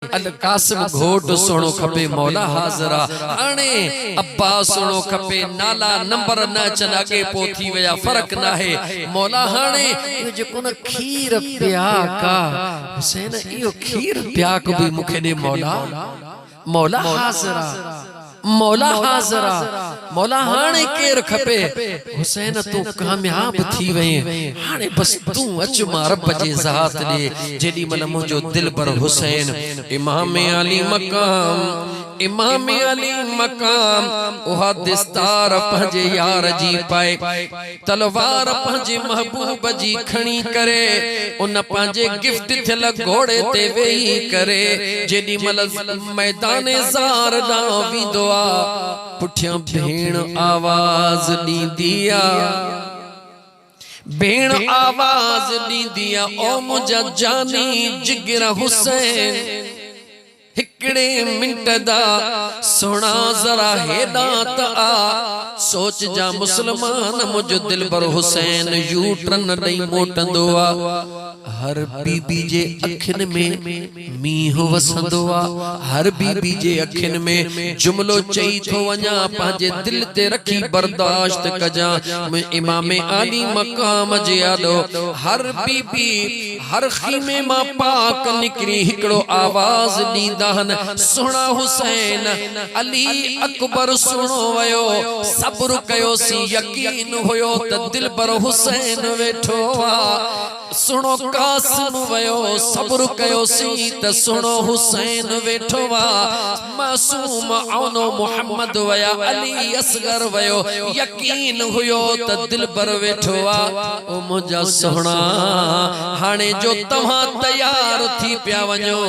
अल कासिम घोट सुनो खपे मौला हाज़रा हाणे अब्बास सुनो खपे नाला नंबर न अचन अगे पो थी वया फर्क ना है मौला हाणे जेको न खीर पिया का हुसैन इयो खीर पिया को भी मुखे दे मौला मौला हाज़रा मौला हाज़रा मौला हाणे केर खपे हुसैन तू कामयाब थी वे हाणे बस तू अच मां रब जे ज़ात दे जेडी मन मुजो दिल पर हुसैन इमाम अली मकाम ओहा दिस्तार पंजे यार जी पाए तलवार पंजे महबूब जी खणी करे उन पंजे गिफ्ट थियल घोड़े ते वेही करे जेडी मल मैदान ज़ार दा विदो पुठिया भेण आवाज दीदिया भेण आवाज दीदिया ओ मुझा जानी जिगर हुसैन हिकड़े मिंट दा सोना जरा हेदात आ सोच जा मुसलमान मुझ दिल पर हुसैन यू टर्न नहीं मोटंदो आ हर बीबी जे अखिन में मीह वसंदो आ हर बीबी जे अखिन में जुमलो चई थो वञा पंहिंजे दिल ते रखी बर्दाश्त कजा इमाम आली मकाम जे आदो हर बीबी हर खीमे मां पाक निकरी हिकड़ो आवाज दीदान सुना हुसैन अली अकबर सुनो वयो सब्र कयो सी यकीन होयो त दिल पर हुसैन वेठो आ सुनो कासिम वयो सब्र कयो सी त सुनो हुसैन वेठो आ मासूम औनो मोहम्मद वया अली असगर वयो यकीन हुयो त दिल पर वेठो आ ओ मुझा सोहणा हाणे जो तव्हां तैयार थी पिया वञो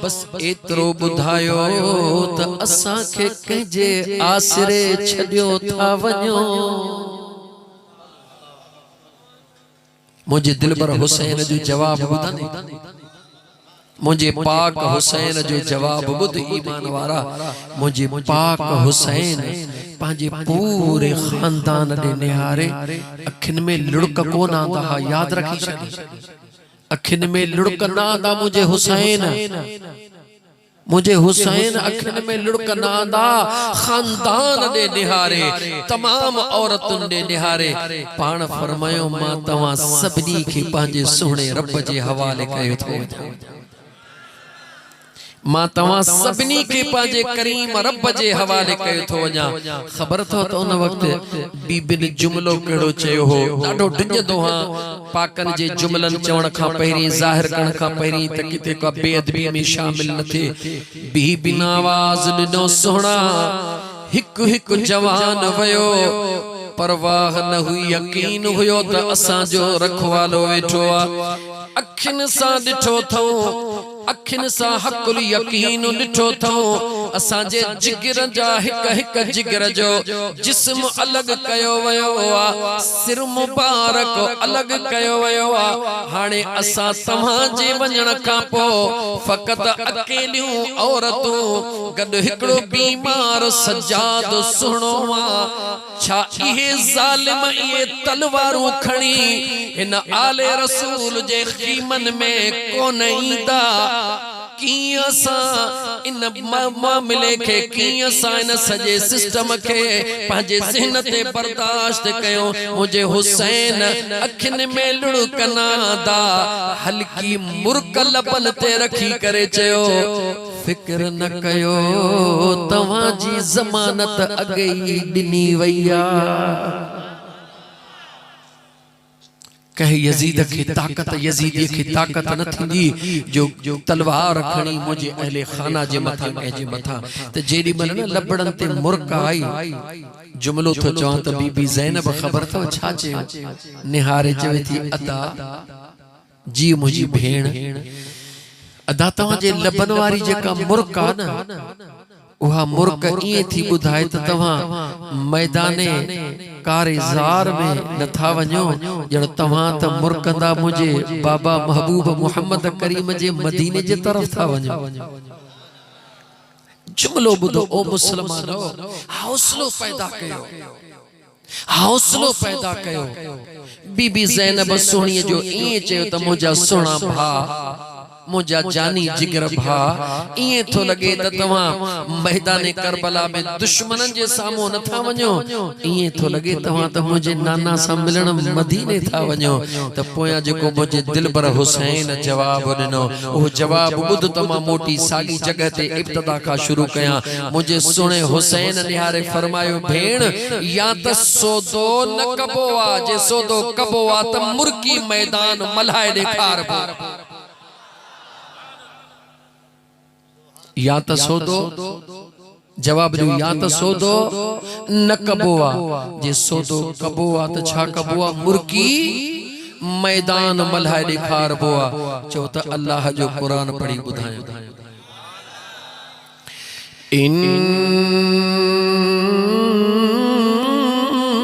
बस एतिरो ॿुधायो त असां खे कंहिंजे आसरे छॾियो था वञो मुझे दिल पर हुसैन जो जवाब ॿुधनि मुझे पाक हुसैन जो जवाब ॿुध ईमान वारा मुझे पाक हुसैन पंहिंजे पूरे खानदान ॾे निहारे अखिन में लुड़क कोन आंदा याद रखी छॾी अखिन में लुड़क ना आंदा मुझे हुसैन अखिन में लुड़क ना आंदा खानदान दे निहारे तमाम औरतुन दे निहारे पाण फरमायो मां तवां सभनी के पंहिंजे सुहिणे रब जे हवाले कयो थो मां तवां सभनी के पंहिंजे करीम रब जे हवाले कयो थो वञा ख़बर थो त उन वक्त बीबिन जुमलो कहिड़ो चयो हो ॾाढो डिॼंदो हा पाकन जे जुमलन चवण खां पहिरीं ज़ाहिर करण खां पहिरीं त किथे का बेअदबी में शामिल न थिए बीबिन आवाज़ ॾिनो सुहिणा हिकु हिकु जवान वयो परवाह न हुई यकीन हुयो त असांजो रखवालो वेठो आ अखिन सां ॾिठो थो अखिन सा हकुल यकीन ॾिठो थो असांजे जिगर जा हिक हिक जिगर जो जिस्म अलग कयो वयो आ सिर मुबारक अलग कयो वयो आ हाणे असां तव्हां जे वञण खां पोइ फ़क़त अकेलियूं औरतूं गॾु हिकड़ो बीमार सजाद सुहिणो आ छा इहे ज़ालिम इहे तलवारूं खणी हिन आले रसूल जे ख़ीमन में कोन ईंदा कियां सा इन मामले के कियां सा इन सजे सिस्टम के पंहिंजे ज़हन ते बर्दाश्त कयो मुझे हुसैन अखिन में लुड़क ना दा हल्की मुर्क लबन ते रखी करे चयो फिक्र न कयो तव्हां जी ज़मानत अगे ही ॾिनी वई आ कहे यजीद की ताकत यजीदी की ताकत न थी जो तलवार खणी मुझे अहले खाना जे मथा कहे मथा त जेडी मन न लबड़न ते मुर्क आई जुमलो थो चवां त बीबी ज़ैनब खबर तो छा चयो निहारे चवे थी अदा जी मुझी भेण अदा तव्हां जे लबन वारी जेका मुर्क आ न उहा मुर्क इए थी बुधाए त तव्हां मैदाने कारेज़ार में नथा वञो जण तव्हां त मुर्कंदा मुझे बाबा महबूब मोहम्मद करीम जे मदीने जे तरफ था वञो जुमलो बुधो ओ मुसलमानो हौसलो पैदा कयो बीबी ज़ैनब सोहणीअ जो इए चयो त मुझा सोना भा मुझा जानी जिगर भा इए थो लगे त तव्हां मैदान करबला में दुश्मनन जे सामो न था वञो इए थो लगे तव्हां त मुझे नाना सा मिलण मदीने था वञो त पोया जेको मुझे दिलबर हुसैन जवाब दिनो ओ जवाब बुध तमा मोटी सागी जगह ते इब्तिदा का शुरू कया मुझे सुने हुसैन निहारे फरमायो भेण या त सोदो न कबो आ जे सोदो कबो आ त मुर्की मैदान मल्हाए ॾेखार या त सोदो जवाब दियो या त सोदो न कबो आ जे सोदो कबो आ त छा कबो आ मुर्की मैदान मल्हाए ॾेखारबो आ चो त अल्लाह जो कुरान पढ़ी ॿुधायो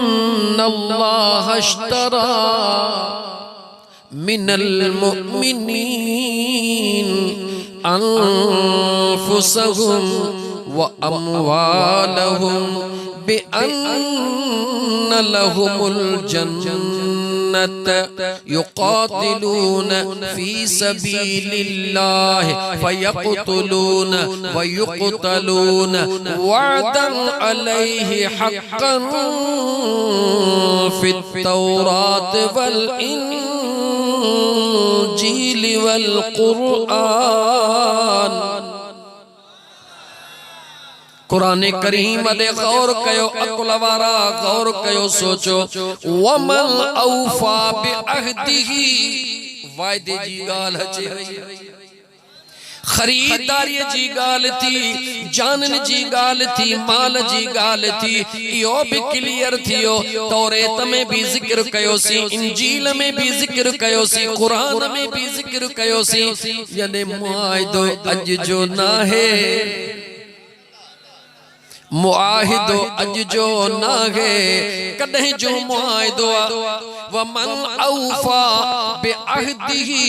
इन्नल्लाह अश्तरा मिनल मुमिनीन अनफुसहुम व अमवालहुम बिअन्न लहुमुल जन्नत युकातिलून फी सबीलिल्लाह फयक़तुलून व युक़तलून वअदन अलैहि हक़्क़न फित तौरात वल इंजील वल कुरआन कुरान करीम दे गौर कयो अकुल वारा गौर कयो सोचो वमन औफा बिअहदिही वायदे जी गाल अचे खरीदारी जी गाल थी जानन जी गाल थी माल जी गाल थी यो भी क्लियर थियो तौरेत में भी जिक्र कयो सी इंजील में भी जिक्र कयो सी कुरान में भी जिक्र कयो सी यानी मुआहिदो अज जो ना है मुआहिदो अज जो ना है कदे जो मुआहिदो व मन औफा बिअहदिही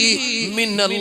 मिनल